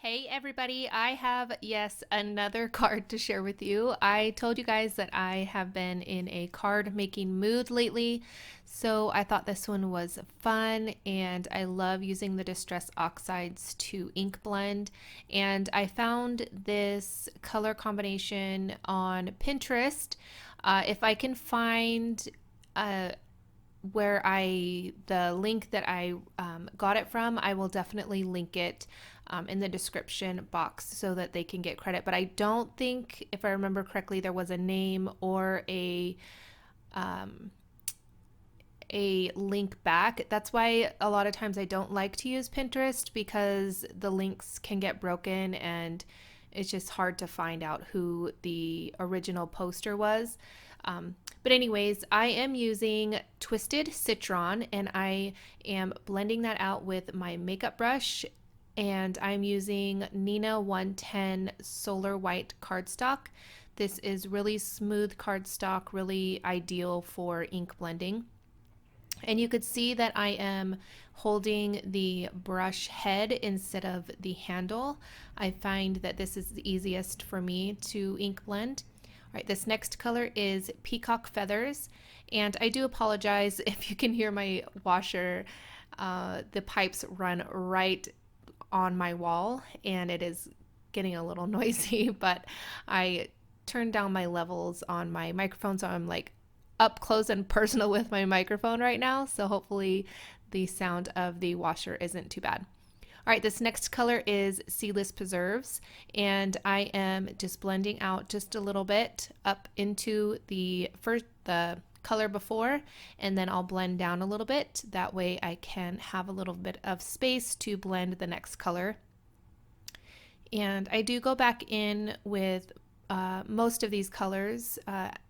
Hey everybody, I have, yes, another card to share with you. I told you guys that I have been in a card making mood lately, so I thought this one was fun and I love using the Distress Oxides to ink blend. And I found this color combination on Pinterest. If I can find uh, the link that I got it from, I will definitely link it in the description box so that they can get credit. But I don't think, if I remember correctly, there was a name or um, a link back. That's why a lot of times I don't like to use Pinterest, because the links can get broken and it's just hard to find out who the original poster was. But anyways, I am using Twisted Citron and I am blending that out with my makeup brush, and I'm using Neenah 110 Solar White cardstock. This is really smooth cardstock, really ideal for ink blending. And you could see that I am holding the brush head instead of the handle. I find that this is the easiest for me to ink blend. All right, this next color is Peacock Feathers. And I do apologize if you can hear my washer. The pipes run right on my wall and it is getting a little noisy, but I turned down my levels on my microphone, so I'm like up close and personal with my microphone right now, so hopefully the sound of the washer isn't too bad. All right, this next color is Seedless Preserves, and I am just blending out just a little bit up into the color before, and then I'll blend down a little bit. That way I can have a little bit of space to blend the next color. And I do go back in with most of these colors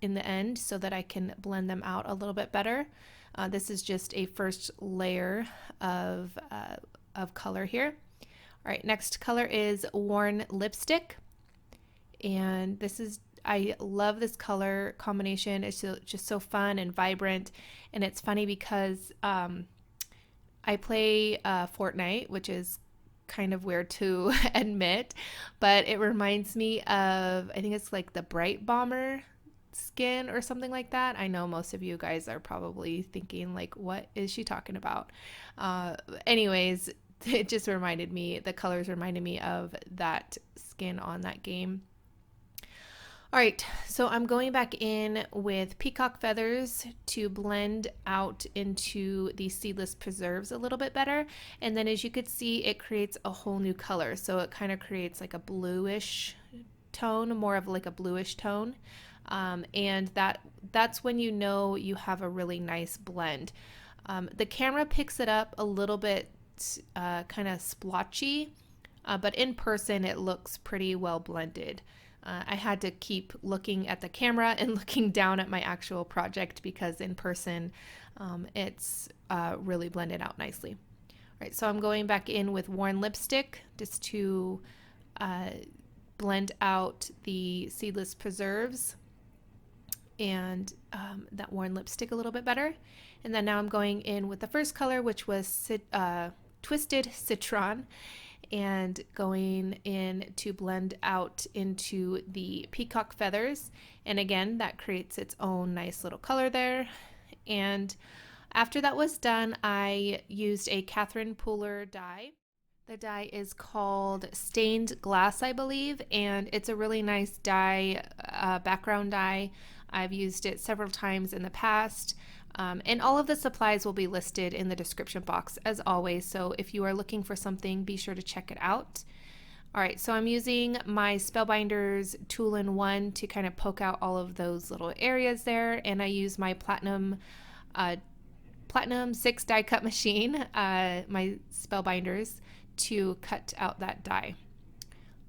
in the end so that I can blend them out a little bit better. This is just a first layer of color here. All right, next color is Worn Lipstick. And I love this color combination. It's just so fun and vibrant. And it's funny because I play Fortnite, which is kind of weird to admit, but it reminds me of, I think it's like the Bright Bomber skin or something like that. I know most of you guys are probably thinking like, what is she talking about? Anyways, it just reminded me, the colors reminded me of that skin on that game. All right, so I'm going back in with Peacock Feathers to blend out into the Seedless Preserves a little bit better. And then as you could see, it creates a whole new color. So it kind of creates like a bluish tone, more of like a bluish tone. And that's when you know you have a really nice blend. The camera picks it up a little bit kind of splotchy, but in person it looks pretty well blended. I had to keep looking at the camera and looking down at my actual project because in person it's really blended out nicely. All right, so I'm going back in with Worn Lipstick just to blend out the Seedless Preserves and that Worn Lipstick a little bit better. And then now I'm going in with the first color, which was Twisted Citron, and going in to blend out into the Peacock Feathers. And again, that creates its own nice little color there. And after that was done, I used a Catherine Pooler die. The die is called Stained Glass, I believe, and it's a really nice die, background die. I've used it several times in the past. And all of the supplies will be listed in the description box as always, so if you are looking for something, be sure to check it out. All right, so I'm using my Spellbinders tool-in-one to kind of poke out all of those little areas there, and I use my Platinum 6 die cut machine, my Spellbinders, to cut out that die.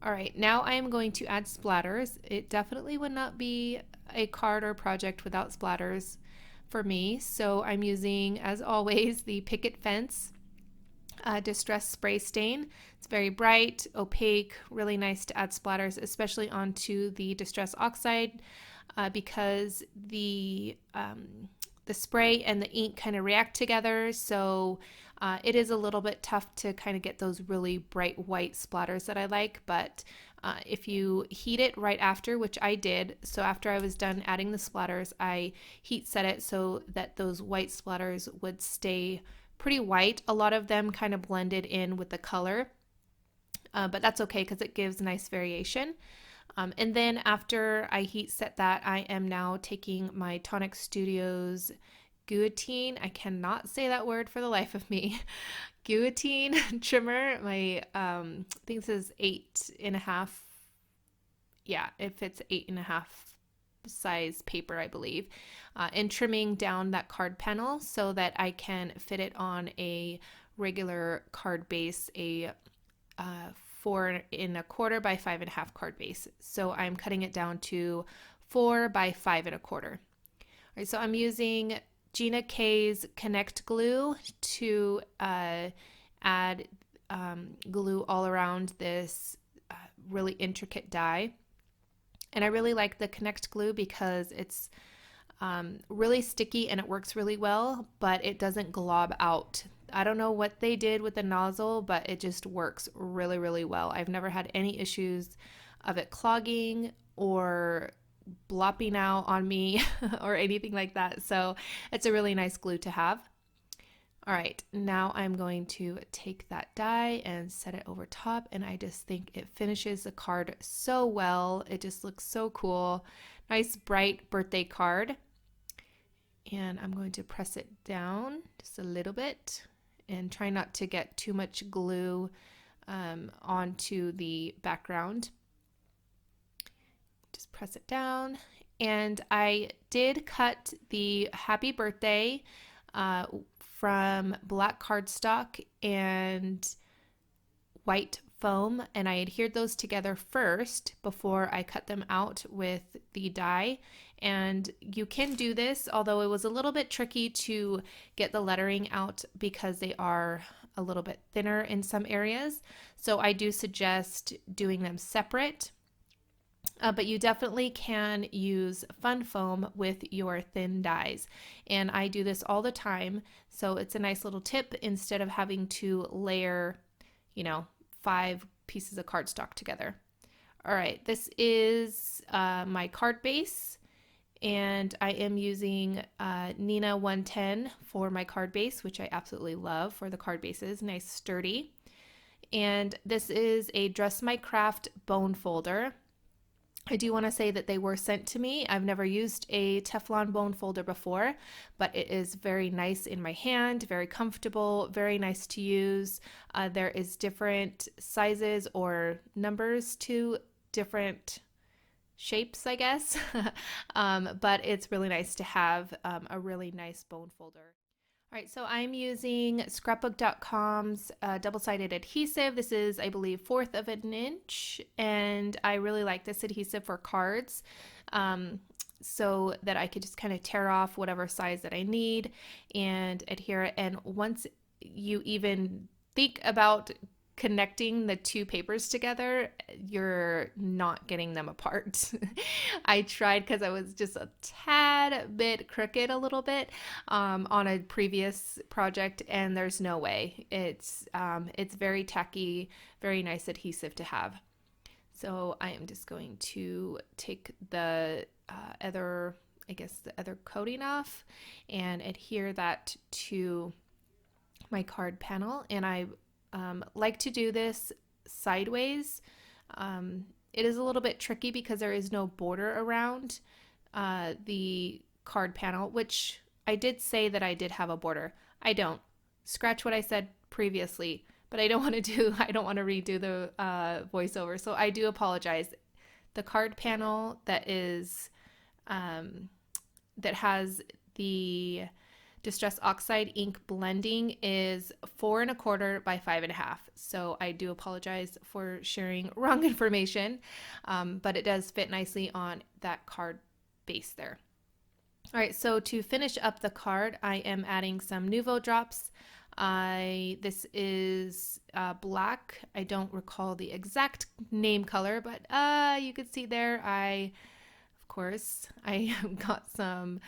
All right, now I am going to add splatters. It definitely would not be a card or project without splatters for me. So I'm using, as always, the Picket Fence Distress Spray Stain. It's very bright, opaque, really nice to add splatters, especially onto the Distress Oxide because the spray and the ink kind of react together. So It is a little bit tough to kind of get those really bright white splatters that I like, but if you heat it right after, which I did, so after I was done adding the splatters, I heat set it so that those white splatters would stay pretty white. A lot of them kind of blended in with the color, but that's okay because it gives nice variation. And then after I heat set that, I am now taking my Tonic Studios guillotine. I cannot say that word for the life of me. Guillotine trimmer. My I think this is 8.5. Yeah, it fits 8.5 size paper, I believe, and trimming down that card panel so that I can fit it on a regular card base, a 4.25 by 5.5 card base. So I'm cutting it down to 4 by 5.25. All right, so I'm using Gina K's Connect glue to add glue all around this really intricate die. And I really like the Connect glue because it's really sticky and it works really well, but it doesn't glob out. I don't know what they did with the nozzle, but it just works really, really well. I've never had any issues of it clogging or blopping out on me or anything like that. So it's a really nice glue to have. All right, now I'm going to take that die and set it over top, and I just think it finishes the card so well. It just looks so cool. Nice bright birthday card. And I'm going to press it down just a little bit and try not to get too much glue onto the background. Just press it down. And I did cut the happy birthday from black cardstock and white foam, and I adhered those together first before I cut them out with the die. And you can do this, although it was a little bit tricky to get the lettering out because they are a little bit thinner in some areas. So I do suggest doing them separate. But you definitely can use fun foam with your thin dies. And I do this all the time. So it's a nice little tip instead of having to layer, 5 pieces of cardstock together. All right, this is my card base. And I am using Neenah 110 for my card base, which I absolutely love for the card bases. Nice, sturdy. And this is a Dress My Craft bone folder. I do want to say that they were sent to me. I've never used a Teflon bone folder before, but it is very nice in my hand, very comfortable, very nice to use. There is different sizes or numbers to different shapes, I guess, but it's really nice to have a really nice bone folder. All right, so I'm using scrapbook.com's double-sided adhesive. This is, I believe, 1/4 of an inch, and I really like this adhesive for cards so that I could just kind of tear off whatever size that I need and adhere it. And once you even think about connecting the two papers together, you're not getting them apart. I tried because I was just a tad bit crooked a little bit on a previous project, and there's no way. It's very tacky, very nice adhesive to have. So I am just going to take the other coating off and adhere that to my card panel. And I like to do this sideways. It is a little bit tricky because there is no border around the card panel, which I did say that I did have a border. I don't. Scratch what I said previously, but I don't want to redo the voiceover. So I do apologize. The card panel that is that has the Distress Oxide ink blending is 4.25 by 5.5. So I do apologize for sharing wrong information, but it does fit nicely on that card base there. All right, so to finish up the card, I am adding some Nuvo drops. This is black. I don't recall the exact name color, but you can see there, I got some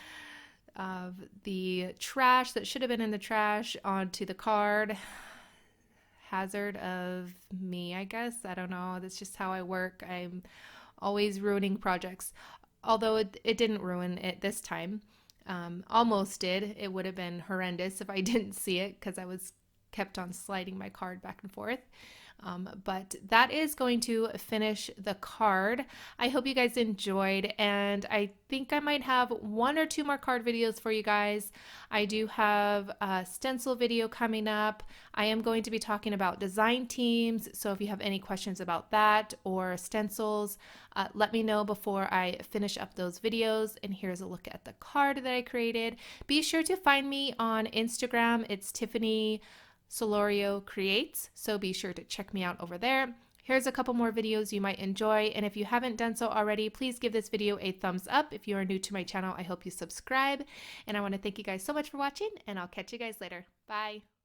of the trash that should have been in the trash onto the card. Hazard of me, I guess. I don't know. That's just how I work. I'm always ruining projects. Although it didn't ruin it this time. Almost did. It would have been horrendous if I didn't see it because I was kept on sliding my card back and forth. But that is going to finish the card. I hope you guys enjoyed, and I think I might have 1 or 2 more card videos for you guys. I do have a stencil video coming up. I am going to be talking about design teams, so if you have any questions about that or stencils, let me know before I finish up those videos. And here's a look at the card that I created. Be sure to find me on Instagram. It's Tiffany Solorio Creates, so be sure to check me out over there. Here's a couple more videos you might enjoy, and if you haven't done so already, please give this video a thumbs up. If you are new to my channel, I hope you subscribe, and I want to thank you guys so much for watching, and I'll catch you guys later. Bye.